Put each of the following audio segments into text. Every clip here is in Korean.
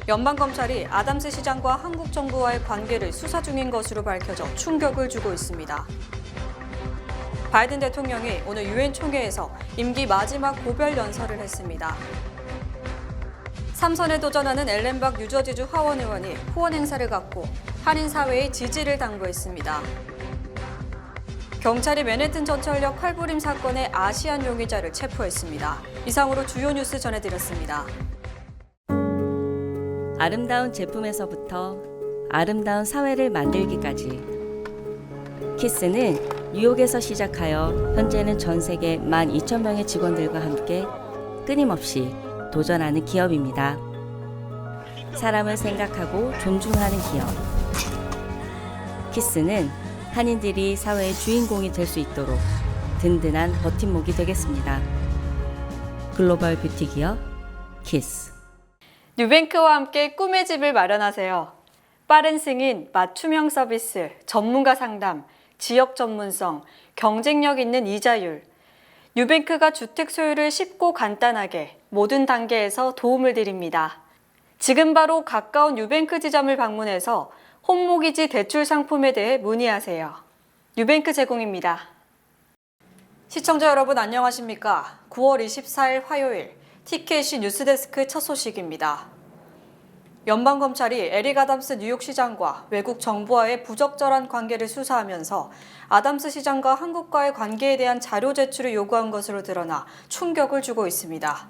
연방검찰이 아담스 시장과 한국 정부와의 관계를 수사 중인 것으로 밝혀져 충격을 주고 있습니다. 바이든 대통령이 오늘 유엔 총회에서 임기 마지막 고별 연설을 했습니다. 3선에 도전하는 엘렌박 뉴저지주 하원 의원이 후원 행사를 갖고 한인 사회의 지지를 당부했습니다. 경찰이 맨해튼 전철역 칼부림 사건의 아시안 용의자를 체포했습니다. 이상으로 주요 뉴스 전해드렸습니다. 아름다운 제품에서부터 아름다운 사회를 만들기까지 키스는 뉴욕에서 시작하여 현재는 전 세계 12,000명의 직원들과 함께 끊임없이 도전하는 기업입니다. 사람을 생각하고 존중하는 기업. 키스는 한인들이 사회의 주인공이 될 수 있도록 든든한 버팀목이 되겠습니다. 글로벌 뷰티 기업 키스. 뉴뱅크와 함께 꿈의 집을 마련하세요. 빠른 승인, 맞춤형 서비스, 전문가 상담, 지역 전문성, 경쟁력 있는 이자율. 뉴뱅크가 주택 소유를 쉽고 간단하게 모든 단계에서 도움을 드립니다. 지금 바로 가까운 뉴뱅크 지점을 방문해서 홈모기지 대출 상품에 대해 문의하세요. 뉴뱅크 제공입니다. 시청자 여러분 안녕하십니까? 9월 24일 화요일 TKC 뉴스데스크 첫 소식입니다. 연방검찰이 에릭 아담스 뉴욕시장과 외국 정부와의 부적절한 관계를 수사하면서 아담스 시장과 한국과의 관계에 대한 자료 제출을 요구한 것으로 드러나 충격을 주고 있습니다.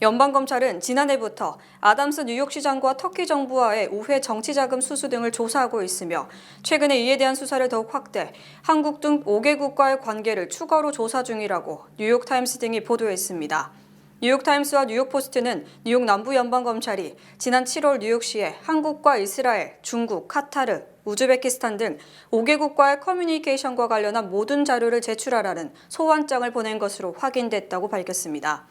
연방검찰은 지난해부터 아담스 뉴욕시장과 터키 정부와의 우회 정치자금 수수 등을 조사하고 있으며 최근에 이에 대한 수사를 더욱 확대, 한국 등 5개국과의 관계를 추가로 조사 중이라고 뉴욕타임스 등이 보도했습니다. 뉴욕타임스와 뉴욕포스트는 뉴욕 남부연방검찰이 지난 7월 뉴욕시에 한국과 이스라엘, 중국, 카타르, 우즈베키스탄 등 5개국과의 커뮤니케이션과 관련한 모든 자료를 제출하라는 소환장을 보낸 것으로 확인됐다고 밝혔습니다.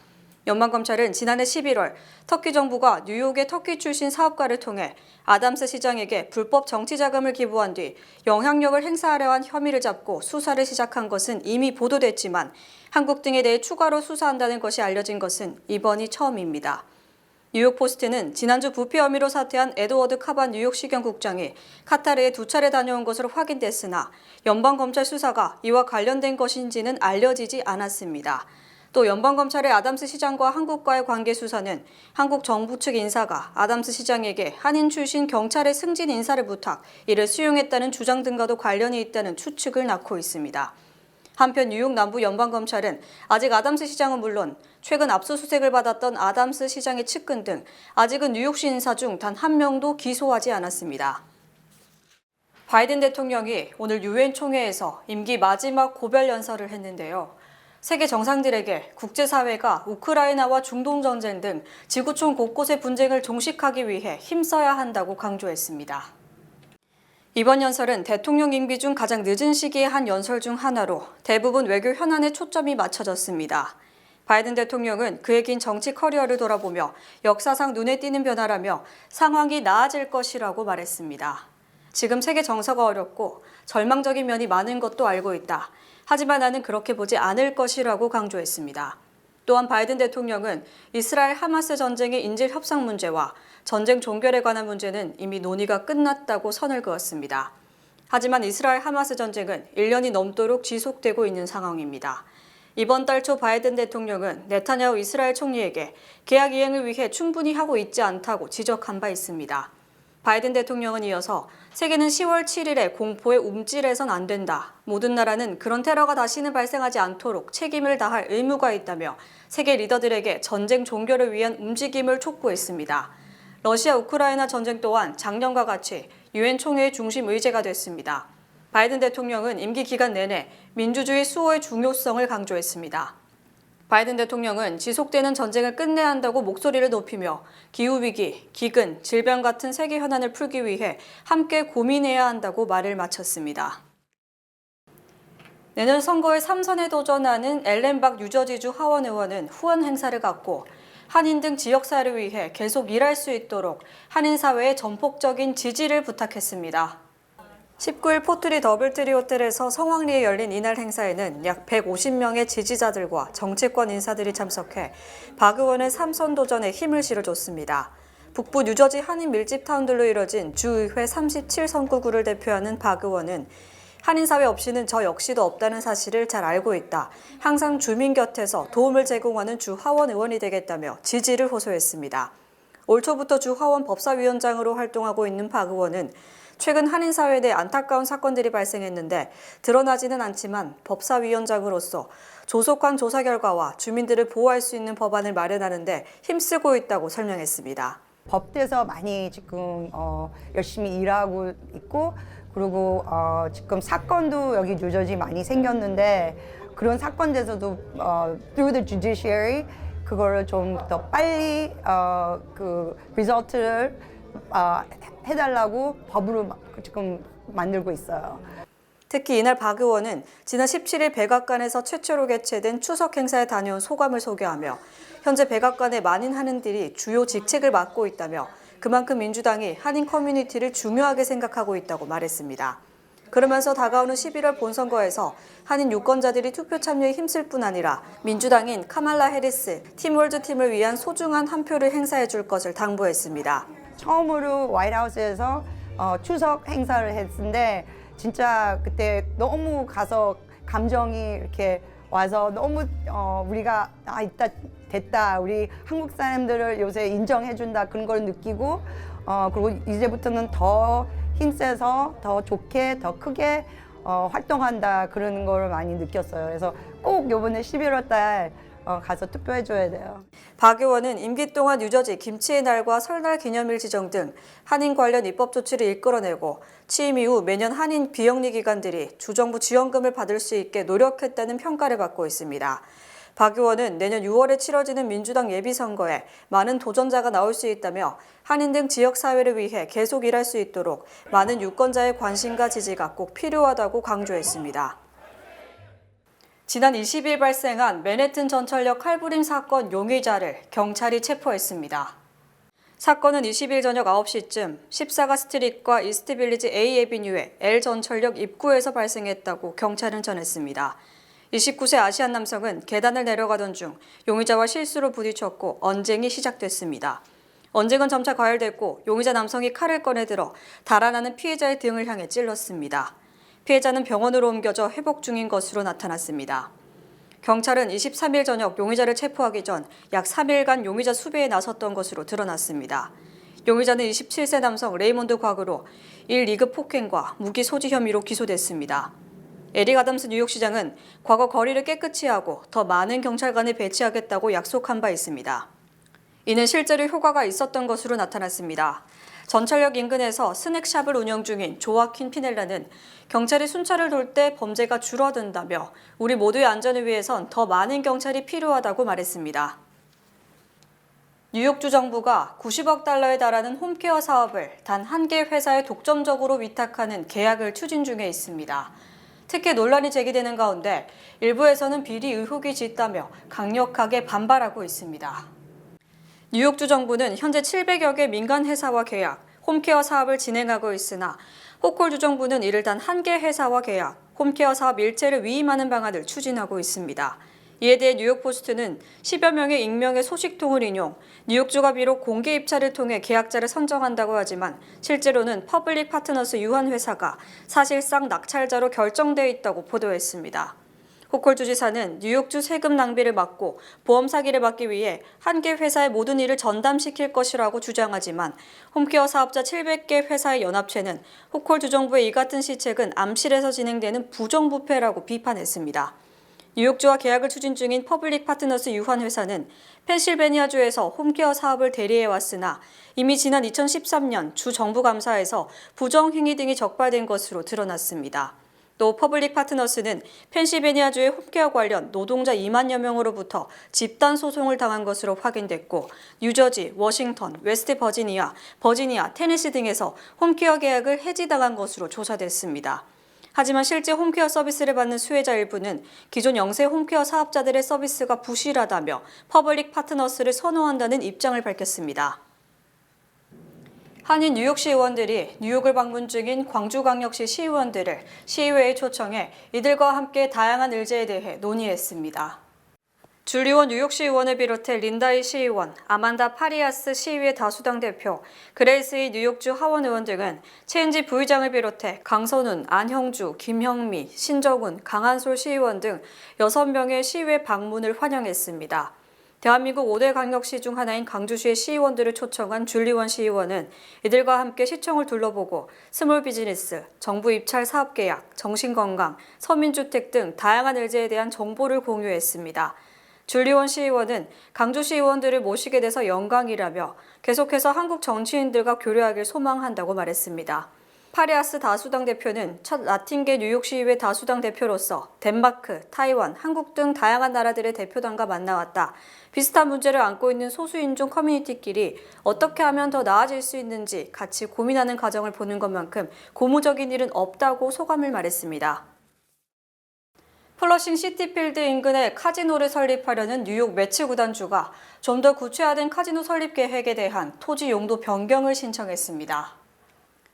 연방검찰은 지난해 11월 터키 정부가 뉴욕의 터키 출신 사업가를 통해 아담스 시장에게 불법 정치자금을 기부한 뒤 영향력을 행사하려 한 혐의를 잡고 수사를 시작한 것은 이미 보도됐지만 한국 등에 대해 추가로 수사한다는 것이 알려진 것은 이번이 처음입니다. 뉴욕포스트는 지난주 부패 혐의로 사퇴한 에드워드 카반 뉴욕시경 국장이 카타르에 2차례 다녀온 것으로 확인됐으나 연방검찰 수사가 이와 관련된 것인지는 알려지지 않았습니다. 또 연방검찰의 아담스 시장과 한국과의 관계 수사는 한국 정부 측 인사가 아담스 시장에게 한인 출신 경찰의 승진 인사를 부탁, 이를 수용했다는 주장 등과도 관련이 있다는 추측을 낳고 있습니다. 한편 뉴욕 남부 연방검찰은 아직 아담스 시장은 물론 최근 압수수색을 받았던 아담스 시장의 측근 등 아직은 뉴욕시 인사 중 단 한 명도 기소하지 않았습니다. 바이든 대통령이 오늘 유엔 총회에서 임기 마지막 고별 연설을 했는데요. 세계 정상들에게 국제사회가 우크라이나와 중동 전쟁 등 지구촌 곳곳의 분쟁을 종식하기 위해 힘써야 한다고 강조했습니다. 이번 연설은 대통령 임기 중 가장 늦은 시기에 한 연설 중 하나로 대부분 외교 현안에 초점이 맞춰졌습니다. 바이든 대통령은 그의 긴 정치 커리어를 돌아보며 역사상 눈에 띄는 변화라며 상황이 나아질 것이라고 말했습니다. 지금 세계 정서가 어렵고 절망적인 면이 많은 것도 알고 있다. 하지만 나는 그렇게 보지 않을 것이라고 강조했습니다. 또한 바이든 대통령은 이스라엘 하마스 전쟁의 인질 협상 문제와 전쟁 종결에 관한 문제는 이미 논의가 끝났다고 선을 그었습니다. 하지만 이스라엘 하마스 전쟁은 1년이 넘도록 지속되고 있는 상황입니다. 이번 달 초 바이든 대통령은 네타냐후 이스라엘 총리에게 계약 이행을 위해 충분히 하고 있지 않다고 지적한 바 있습니다. 바이든 대통령은 이어서 세계는 10월 7일에 공포에 움찔해선 안 된다. 모든 나라는 그런 테러가 다시는 발생하지 않도록 책임을 다할 의무가 있다며 세계 리더들에게 전쟁 종결을 위한 움직임을 촉구했습니다. 러시아 우크라이나 전쟁 또한 작년과 같이 유엔 총회의 중심 의제가 됐습니다. 바이든 대통령은 임기 기간 내내 민주주의 수호의 중요성을 강조했습니다. 바이든 대통령은 지속되는 전쟁을 끝내야 한다고 목소리를 높이며 기후위기, 기근, 질병 같은 세계 현안을 풀기 위해 함께 고민해야 한다고 말을 마쳤습니다. 내년 선거에 3선에 도전하는 엘렌박 뉴저지주 하원 의원은 후원 행사를 갖고 한인 등 지역사회를 위해 계속 일할 수 있도록 한인 사회의 전폭적인 지지를 부탁했습니다. 19일 포트리 더블트리 호텔에서 성황리에 열린 이날 행사에는 약 150명의 지지자들과 정치권 인사들이 참석해 박 의원의 3선 도전에 힘을 실어줬습니다. 북부 뉴저지 한인 밀집타운들로 이뤄진 주의회 37선구구를 대표하는 박 의원은 한인사회 없이는 저 역시도 없다는 사실을 잘 알고 있다. 항상 주민 곁에서 도움을 제공하는 주 하원 의원이 되겠다며 지지를 호소했습니다. 올 초부터 주 하원 법사위원장으로 활동하고 있는 박 의원은 최근 한인사회 내 안타까운 사건들이 발생했는데 드러나지는 않지만 법사위원장으로서 조속한 조사 결과와 주민들을 보호할 수 있는 법안을 마련하는 데 힘쓰고 있다고 설명했습니다. 법대에서 많이 지금 열심히 일하고 있고 그리고 지금 사건도 여기 뉴저지 많이 생겼는데 그런 사건에서도 through the judiciary 그거를 좀 더 빨리 그 리저트를 해달라고 법으로 지금 만들고 있어요. 특히 이날 박 의원은 지난 17일 백악관에서 최초로 개최된 추석 행사에 다녀온 소감을 소개하며 현재 백악관의 많은 한인들이 주요 직책을 맡고 있다며 그만큼 민주당이 한인 커뮤니티를 중요하게 생각하고 있다고 말했습니다. 그러면서 다가오는 11월 본선거에서 한인 유권자들이 투표 참여에 힘쓸 뿐 아니라 민주당인 카말라 해리스 팀월드 팀을 위한 소중한 한 표를 행사해 줄 것을 당부했습니다. 처음으로 화이트하우스에서 추석 행사를 했는데 진짜 그때 너무 가서 감정이 이렇게 와서 너무 우리가 있다 됐다 우리 한국 사람들을 요새 인정해준다 그런 걸 느끼고 그리고 이제부터는 더 힘세서 더 좋게 더 크게 활동한다 그런 걸 많이 느꼈어요. 그래서 꼭 이번에 11월 달 가서 투표해줘야 돼요. 박 의원은 임기 동안 뉴저지 김치의 날과 설날 기념일 지정 등 한인 관련 입법 조치를 이끌어내고 취임 이후 매년 한인 비영리 기관들이 주정부 지원금을 받을 수 있게 노력했다는 평가를 받고 있습니다. 박 의원은 내년 6월에 치러지는 민주당 예비선거에 많은 도전자가 나올 수 있다며 한인 등 지역사회를 위해 계속 일할 수 있도록 많은 유권자의 관심과 지지가 꼭 필요하다고 강조했습니다. 지난 20일 발생한 맨해튼 전철역 칼부림 사건 용의자를 경찰이 체포했습니다. 사건은 20일 저녁 9시쯤 14가 스트릿과 이스트빌리지 A 애비뉴의 L 전철역 입구에서 발생했다고 경찰은 전했습니다. 29세 아시안 남성은 계단을 내려가던 중 용의자와 실수로 부딪혔고 언쟁이 시작됐습니다. 언쟁은 점차 과열됐고 용의자 남성이 칼을 꺼내들어 달아나는 피해자의 등을 향해 찔렀습니다. 피해자는 병원으로 옮겨져 회복 중인 것으로 나타났습니다. 경찰은 23일 저녁 용의자를 체포하기 전 약 3일간 용의자 수배에 나섰던 것으로 드러났습니다. 용의자는 27세 남성 레이몬드 곽으로 1, 2급 폭행과 무기 소지 혐의로 기소됐습니다. 에릭 아담스 뉴욕시장은 과거 거리를 깨끗이 하고 더 많은 경찰관을 배치하겠다고 약속한 바 있습니다. 이는 실제로 효과가 있었던 것으로 나타났습니다. 전철역 인근에서 스낵샵을 운영 중인 조아킨 피넬라는 경찰이 순찰을 돌 때 범죄가 줄어든다며 우리 모두의 안전을 위해선 더 많은 경찰이 필요하다고 말했습니다. 뉴욕주 정부가 90억 달러에 달하는 홈케어 사업을 단 한 개 회사에 독점적으로 위탁하는 계약을 추진 중에 있습니다. 특히 논란이 제기되는 가운데 일부에서는 비리 의혹이 짙다며 강력하게 반발하고 있습니다. 뉴욕주 정부는 현재 700여 개 민간 회사와 계약, 홈케어 사업을 진행하고 있으나 호콜주 정부는 이를 단 한 개 회사와 계약, 홈케어 사업 일체를 위임하는 방안을 추진하고 있습니다. 이에 대해 뉴욕포스트는 10여 명의 익명의 소식통을 인용, 뉴욕주가 비록 공개 입찰을 통해 계약자를 선정한다고 하지만 실제로는 퍼블릭 파트너스 유한회사가 사실상 낙찰자로 결정돼 있다고 보도했습니다. 호콜 주지사는 뉴욕주 세금 낭비를 막고 보험 사기를 막기 위해 한 개 회사의 모든 일을 전담시킬 것이라고 주장하지만 홈케어 사업자 700개 회사의 연합체는 호콜 주정부의 이 같은 시책은 암실에서 진행되는 부정부패라고 비판했습니다. 뉴욕주와 계약을 추진 중인 퍼블릭 파트너스 유한회사는 펜실베니아주에서 홈케어 사업을 대리해왔으나 이미 지난 2013년 주 정부 감사에서 부정행위 등이 적발된 것으로 드러났습니다. 또 퍼블릭 파트너스는 펜실베니아주의 홈케어 관련 노동자 2만여 명으로부터 집단 소송을 당한 것으로 확인됐고 뉴저지, 워싱턴, 웨스트 버지니아, 테네시 등에서 홈케어 계약을 해지당한 것으로 조사됐습니다. 하지만 실제 홈케어 서비스를 받는 수혜자 일부는 기존 영세 홈케어 사업자들의 서비스가 부실하다며 퍼블릭 파트너스를 선호한다는 입장을 밝혔습니다. 한인 뉴욕시 의원들이 뉴욕을 방문 중인 광주광역시 시의원들을 시의회에 초청해 이들과 함께 다양한 의제에 대해 논의했습니다. 줄리원 뉴욕시의원을 비롯해 린다이 시의원, 아만다 파리아스 시의회 다수당 대표, 그레이스이 뉴욕주 하원 의원 등은 최은지 부의장을 비롯해 강선훈, 안형주, 김형미, 신정훈, 강한솔 시의원 등 6명의 시의회 방문을 환영했습니다. 대한민국 5대 광역시 중 하나인 강주시의 시의원들을 초청한 줄리원 시의원은 이들과 함께 시청을 둘러보고 스몰 비즈니스, 정부 입찰 사업 계약, 정신건강, 서민주택 등 다양한 의제에 대한 정보를 공유했습니다. 줄리원 시의원은 강주시 의원들을 모시게 돼서 영광이라며 계속해서 한국 정치인들과 교류하길 소망한다고 말했습니다. 파리아스 다수당 대표는 첫 라틴계 뉴욕시의회 다수당 대표로서 덴마크, 타이완, 한국 등 다양한 나라들의 대표단과 만나왔다. 비슷한 문제를 안고 있는 소수인종 커뮤니티끼리 어떻게 하면 더 나아질 수 있는지 같이 고민하는 과정을 보는 것만큼 고무적인 일은 없다고 소감을 말했습니다. 플러싱 시티필드 인근에 카지노를 설립하려는 뉴욕 매치 구단주가 좀 더 구체화된 카지노 설립 계획에 대한 토지 용도 변경을 신청했습니다.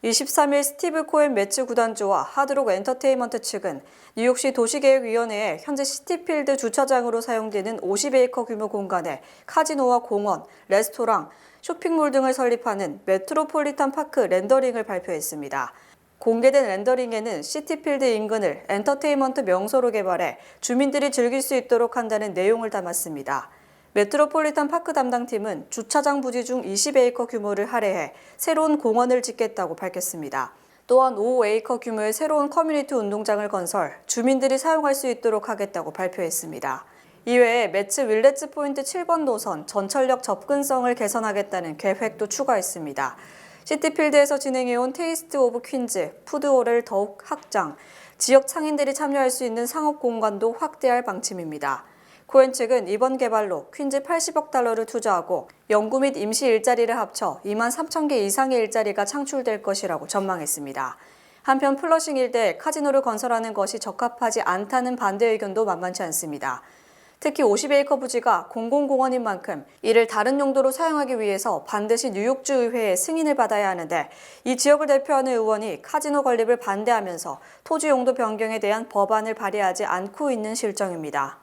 23일 스티브 코엔 매치 구단주와 하드록 엔터테인먼트 측은 뉴욕시 도시계획위원회에 현재 시티필드 주차장으로 사용되는 50에이커 규모 공간에 카지노와 공원, 레스토랑, 쇼핑몰 등을 설립하는 메트로폴리탄 파크 렌더링을 발표했습니다. 공개된 렌더링에는 시티필드 인근을 엔터테인먼트 명소로 개발해 주민들이 즐길 수 있도록 한다는 내용을 담았습니다. 메트로폴리탄 파크 담당팀은 주차장 부지 중 20에이커 규모를 할애해 새로운 공원을 짓겠다고 밝혔습니다. 또한 5에이커 규모의 새로운 커뮤니티 운동장을 건설, 주민들이 사용할 수 있도록 하겠다고 발표했습니다. 이외에 매치 윌렛츠 포인트 7번 노선 전철역 접근성을 개선하겠다는 계획도 추가했습니다. 시티필드에서 진행해온 테이스트 오브 퀸즈, 푸드홀을 더욱 확장, 지역 상인들이 참여할 수 있는 상업 공간도 확대할 방침입니다. 코엔 측은 이번 개발로 퀸즈 80억 달러를 투자하고 연구 및 임시 일자리를 합쳐 2만 3천 개 이상의 일자리가 창출될 것이라고 전망했습니다. 한편 플러싱 일대에 카지노를 건설하는 것이 적합하지 않다는 반대 의견도 만만치 않습니다. 특히 50에이커 부지가 공공공원인 만큼 이를 다른 용도로 사용하기 위해서 반드시 뉴욕주 의회의 승인을 받아야 하는데 이 지역을 대표하는 의원이 카지노 건립을 반대하면서 토지 용도 변경에 대한 법안을 발의하지 않고 있는 실정입니다.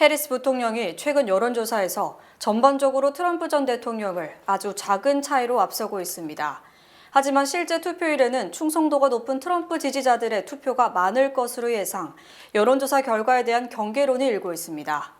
해리스 부통령이 최근 여론조사에서 전반적으로 트럼프 전 대통령을 아주 작은 차이로 앞서고 있습니다. 하지만 실제 투표일에는 충성도가 높은 트럼프 지지자들의 투표가 많을 것으로 예상, 여론조사 결과에 대한 경계론이 일고 있습니다.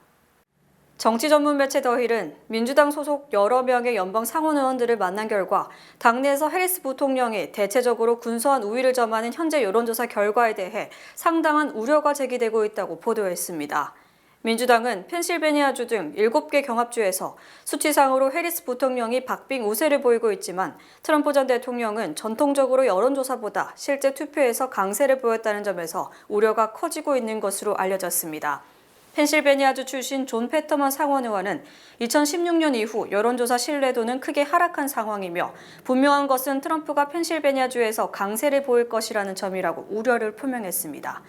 정치 전문 매체 더힐은 민주당 소속 여러 명의 연방 상원 의원들을 만난 결과 당내에서 해리스 부통령이 대체적으로 군소한 우위를 점하는 현재 여론조사 결과에 대해 상당한 우려가 제기되고 있다고 보도했습니다. 민주당은 펜실베니아주 등 7개 경합주에서 수치상으로 해리스 부통령이 박빙 우세를 보이고 있지만 트럼프 전 대통령은 전통적으로 여론조사보다 실제 투표에서 강세를 보였다는 점에서 우려가 커지고 있는 것으로 알려졌습니다. 펜실베니아주 출신 존 패터먼 상원 의원은 2016년 이후 여론조사 신뢰도는 크게 하락한 상황이며 분명한 것은 트럼프가 펜실베니아주에서 강세를 보일 것이라는 점이라고 우려를 표명했습니다.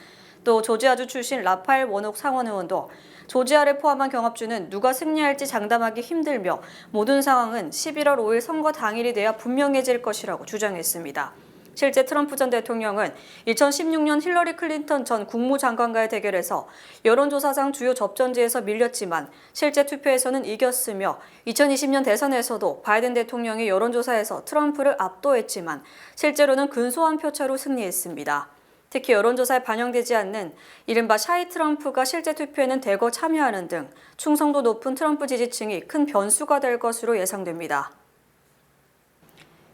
또 조지아주 출신 라파엘 워녹 상원 의원도 조지아를 포함한 경합주는 누가 승리할지 장담하기 힘들며 모든 상황은 11월 5일 선거 당일이 돼야 분명해질 것이라고 주장했습니다. 실제 트럼프 전 대통령은 2016년 힐러리 클린턴 전 국무장관과의 대결에서 여론조사상 주요 접전지에서 밀렸지만 실제 투표에서는 이겼으며 2020년 대선에서도 바이든 대통령이 여론조사에서 트럼프를 압도했지만 실제로는 근소한 표차로 승리했습니다. 특히 여론조사에 반영되지 않는 이른바 샤이 트럼프가 실제 투표에는 대거 참여하는 등 충성도 높은 트럼프 지지층이 큰 변수가 될 것으로 예상됩니다.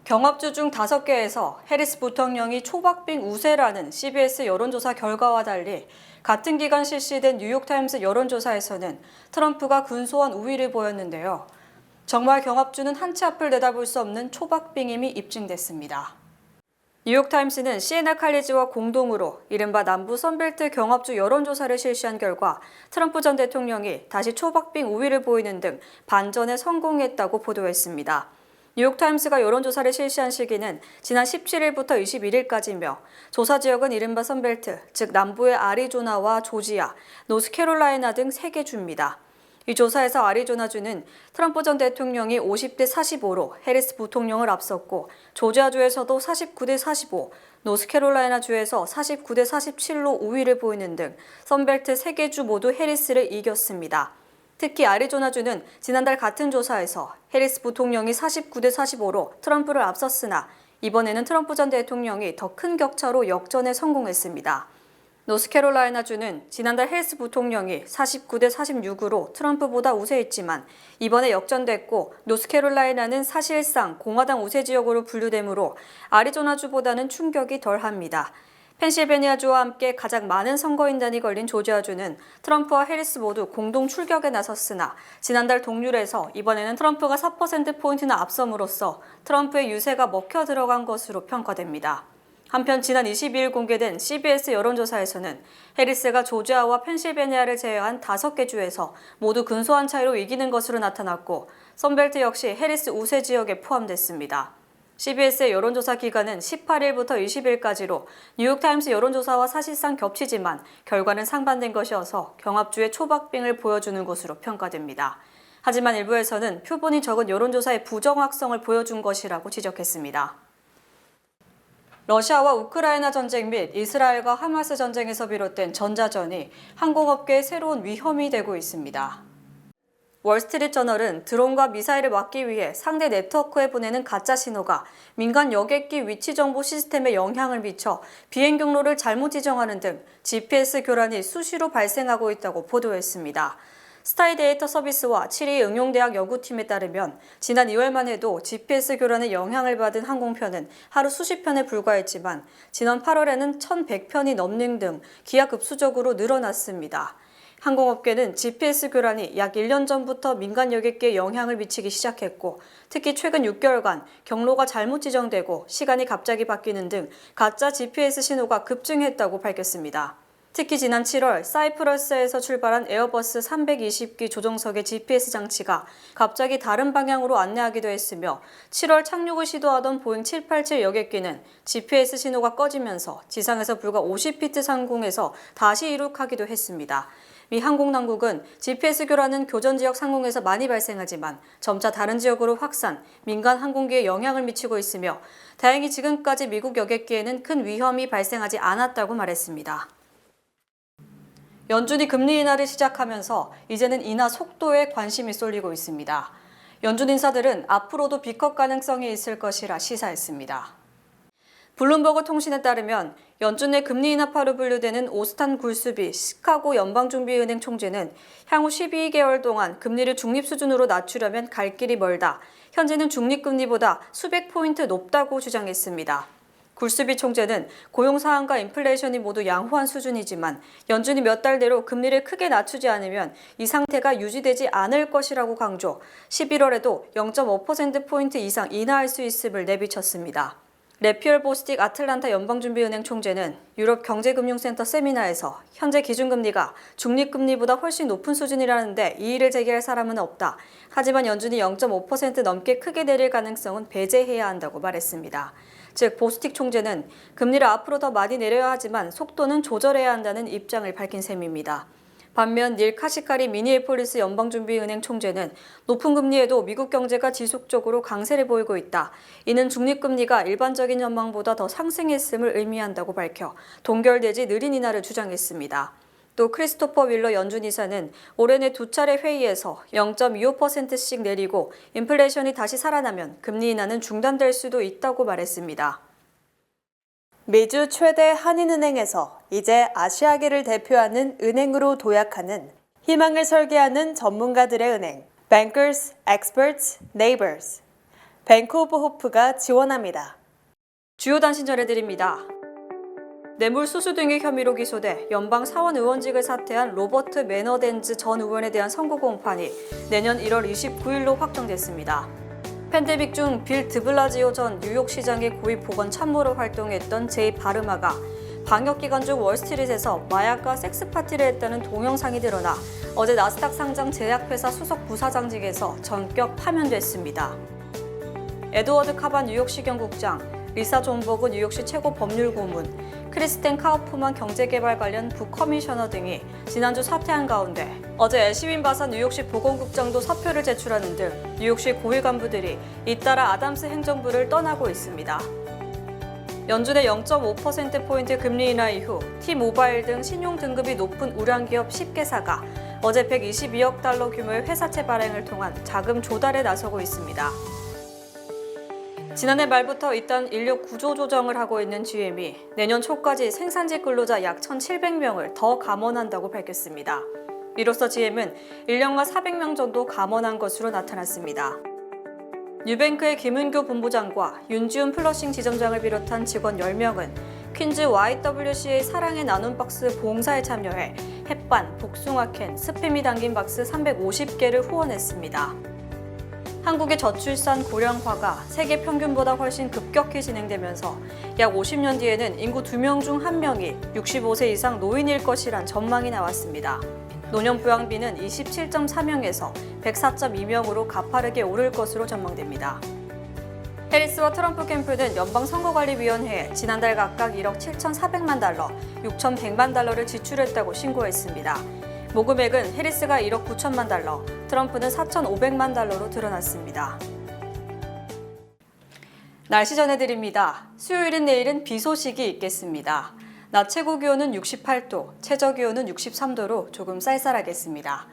경합주 중 5개에서 해리스 부통령이 초박빙 우세라는 CBS 여론조사 결과와 달리 같은 기간 실시된 뉴욕타임스 여론조사에서는 트럼프가 근소한 우위를 보였는데요. 정말 경합주는 한 치 앞을 내다볼 수 없는 초박빙임이 입증됐습니다. 뉴욕타임스는 시에나 칼리지와 공동으로 이른바 남부 선벨트 경합주 여론조사를 실시한 결과 트럼프 전 대통령이 다시 초박빙 우위를 보이는 등 반전에 성공했다고 보도했습니다. 뉴욕타임스가 여론조사를 실시한 시기는 지난 17일부터 21일까지며 조사 지역은 이른바 선벨트, 즉 남부의 아리조나와 조지아, 노스캐롤라이나 등 3개 주입니다. 이 조사에서 아리조나주는 트럼프 전 대통령이 50대 45로 해리스 부통령을 앞섰고 조지아주에서도 49대 45, 노스캐롤라이나주에서 49대 47로 우위를 보이는 등 선벨트 3개 주 모두 해리스를 이겼습니다. 특히 아리조나주는 지난달 같은 조사에서 해리스 부통령이 49대 45로 트럼프를 앞섰으나 이번에는 트럼프 전 대통령이 더 큰 격차로 역전에 성공했습니다. 노스캐롤라이나주는 지난달 해리스 부통령이 49대 46으로 트럼프보다 우세했지만 이번에 역전됐고 노스캐롤라이나는 사실상 공화당 우세 지역으로 분류되므로 아리조나주보다는 충격이 덜합니다. 펜실베니아주와 함께 가장 많은 선거인단이 걸린 조지아주는 트럼프와 해리스 모두 공동 출격에 나섰으나 지난달 동률에서 이번에는 트럼프가 4%포인트나 앞섬으로써 트럼프의 유세가 먹혀 들어간 것으로 평가됩니다. 한편 지난 22일 공개된 CBS 여론조사에서는 해리스가 조지아와 펜실베니아를 제외한 5개 주에서 모두 근소한 차이로 이기는 것으로 나타났고 선벨트 역시 해리스 우세 지역에 포함됐습니다. CBS의 여론조사 기간은 18일부터 20일까지로 뉴욕타임스 여론조사와 사실상 겹치지만 결과는 상반된 것이어서 경합주의 초박빙을 보여주는 것으로 평가됩니다. 하지만 일부에서는 표본이 적은 여론조사의 부정확성을 보여준 것이라고 지적했습니다. 러시아와 우크라이나 전쟁 및 이스라엘과 하마스 전쟁에서 비롯된 전자전이 항공업계에 새로운 위험이 되고 있습니다. 월스트리트저널은 드론과 미사일을 막기 위해 상대 네트워크에 보내는 가짜 신호가 민간 여객기 위치 정보 시스템에 영향을 미쳐 비행 경로를 잘못 지정하는 등 GPS 교란이 수시로 발생하고 있다고 보도했습니다. 스타이 데이터 서비스와 7위 응용대학 연구팀에 따르면 지난 2월만 해도 GPS 교란에 영향을 받은 항공편은 하루 수십 편에 불과했지만 지난 8월에는 1,100편이 넘는 등 기하급수적으로 늘어났습니다. 항공업계는 GPS 교란이 약 1년 전부터 민간 여객기에 영향을 미치기 시작했고 특히 최근 6개월간 경로가 잘못 지정되고 시간이 갑자기 바뀌는 등 가짜 GPS 신호가 급증했다고 밝혔습니다. 특히 지난 7월 사이프러스에서 출발한 에어버스 320기 조종석의 GPS 장치가 갑자기 다른 방향으로 안내하기도 했으며 7월 착륙을 시도하던 보잉 787 여객기는 GPS 신호가 꺼지면서 지상에서 불과 50피트 상공에서 다시 이륙하기도 했습니다. 미 항공당국은 GPS 교란은 교전 지역 상공에서 많이 발생하지만 점차 다른 지역으로 확산, 민간 항공기에 영향을 미치고 있으며 다행히 지금까지 미국 여객기에는 큰 위험이 발생하지 않았다고 말했습니다. 연준이 금리 인하를 시작하면서 이제는 인하 속도에 관심이 쏠리고 있습니다. 연준 인사들은 앞으로도 B컵 가능성이 있을 것이라 시사했습니다. 블룸버그 통신에 따르면 연준 내 금리 인하파로 분류되는 오스탄 굴스비 시카고 연방준비은행 총재는 향후 12개월 동안 금리를 중립 수준으로 낮추려면 갈 길이 멀다. 현재는 중립금리보다 수백 포인트 높다고 주장했습니다. 굴스비 총재는 고용 사항과 인플레이션이 모두 양호한 수준이지만 연준이 몇 달 내로 금리를 크게 낮추지 않으면 이 상태가 유지되지 않을 것이라고 강조, 11월에도 0.5%포인트 이상 인하할 수 있음을 내비쳤습니다. 레피얼 보스틱 아틀란타 연방준비은행 총재는 유럽 경제금융센터 세미나에서 현재 기준금리가 중립금리보다 훨씬 높은 수준이라는데 이의를 제기할 사람은 없다. 하지만 연준이 0.5% 넘게 크게 내릴 가능성은 배제해야 한다고 말했습니다. 즉 보스틱 총재는 금리를 앞으로 더 많이 내려야 하지만 속도는 조절해야 한다는 입장을 밝힌 셈입니다. 반면 닐 카시카리 미니애폴리스 연방준비은행 총재는 높은 금리에도 미국 경제가 지속적으로 강세를 보이고 있다. 이는 중립금리가 일반적인 전망보다 더 상승했음을 의미한다고 밝혀 동결되지 느린 인하를 주장했습니다. 또 크리스토퍼 윌러 연준 이사는 올해 내 2차례 회의에서 0.25%씩 내리고 인플레이션이 다시 살아나면 금리 인하는 중단될 수도 있다고 말했습니다. 미주 최대 한인은행에서 이제 아시아계를 대표하는 은행으로 도약하는 희망을 설계하는 전문가들의 은행 Bankers, Experts, Neighbors 뱅크 오브 호프가 지원합니다. 주요 단신 전해드립니다. 뇌물 수수 등의 혐의로 기소돼 연방 사원 의원직을 사퇴한 로버트 매너덴즈 전 의원에 대한 선고 공판이 내년 1월 29일로 확정됐습니다. 팬데믹 중 빌 드블라지오 전 뉴욕시장의 고위 보건 참모로 활동했던 제이 바르마가 방역 기간 중 월스트리트에서 마약과 섹스 파티를 했다는 동영상이 드러나 어제 나스닥 상장 제약회사 수석 부사장직에서 전격 파면됐습니다. 에드워드 카반 뉴욕시경국장, 리사 존버그 뉴욕시 최고 법률 고문, 크리스텐 카우프만 경제개발 관련 부커미셔너 등이 지난주 사퇴한 가운데 어제 애시윈 바사 뉴욕시 보건국장도 사표를 제출하는 등 뉴욕시 고위 간부들이 잇따라 아담스 행정부를 떠나고 있습니다. 연준의 0.5%포인트 금리 인하 이후 T-모바일 등 신용 등급이 높은 우량기업 10개사가 어제 122억 달러 규모의 회사채 발행을 통한 자금 조달에 나서고 있습니다. 지난해 말부터 일단 인력 구조 조정을 하고 있는 GM이 내년 초까지 생산직 근로자 약 1,700명을 더 감원한다고 밝혔습니다. 이로써 GM은 1년간 400명 정도 감원한 것으로 나타났습니다. 뉴뱅크의 김은교 본부장과 윤지훈 플러싱 지점장을 비롯한 직원 10명은 퀸즈 YWCA 사랑의 나눔 박스 봉사에 참여해 햇반, 복숭아캔, 스팸이 담긴 박스 350개를 후원했습니다. 한국의 저출산 고령화가 세계 평균보다 훨씬 급격히 진행되면서 약 50년 뒤에는 인구 2명 중 1명이 65세 이상 노인일 것이란 전망이 나왔습니다. 노년 부양비는 27.4명에서 104.2명으로 가파르게 오를 것으로 전망됩니다. 해리스와 트럼프 캠프는 연방선거관리위원회에 지난달 각각 1억 7,400만 달러, 6,100만 달러를 지출했다고 신고했습니다. 모금액은 해리스가 1억 9천만 달러, 트럼프는 4,500만 달러로 드러났습니다. 날씨 전해드립니다. 수요일인 내일은 비 소식이 있겠습니다. 낮 최고 기온은 68도, 최저 기온은 63도로 조금 쌀쌀하겠습니다.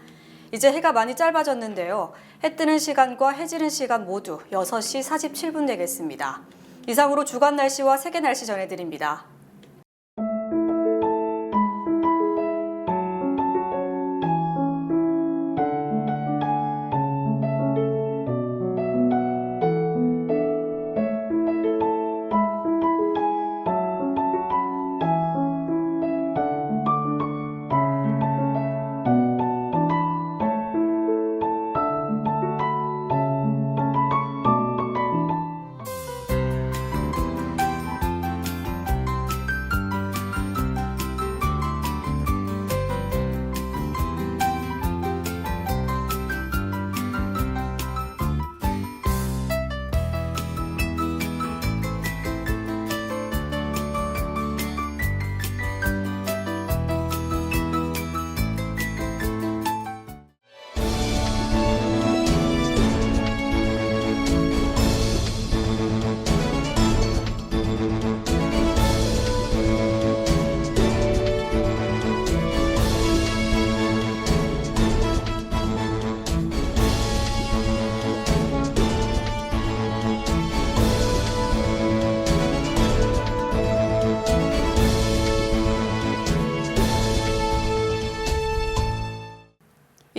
이제 해가 많이 짧아졌는데요. 해 뜨는 시간과 해 지는 시간 모두 6시 47분 되겠습니다. 이상으로 주간 날씨와 세계 날씨 전해드립니다.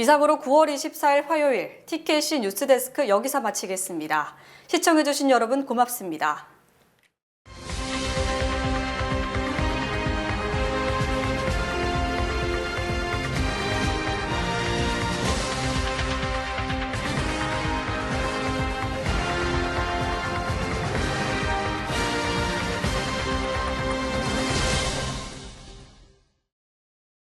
이상으로 9월 24일 화요일 TKC 뉴스데스크 여기서 마치겠습니다. 시청해주신 여러분 고맙습니다.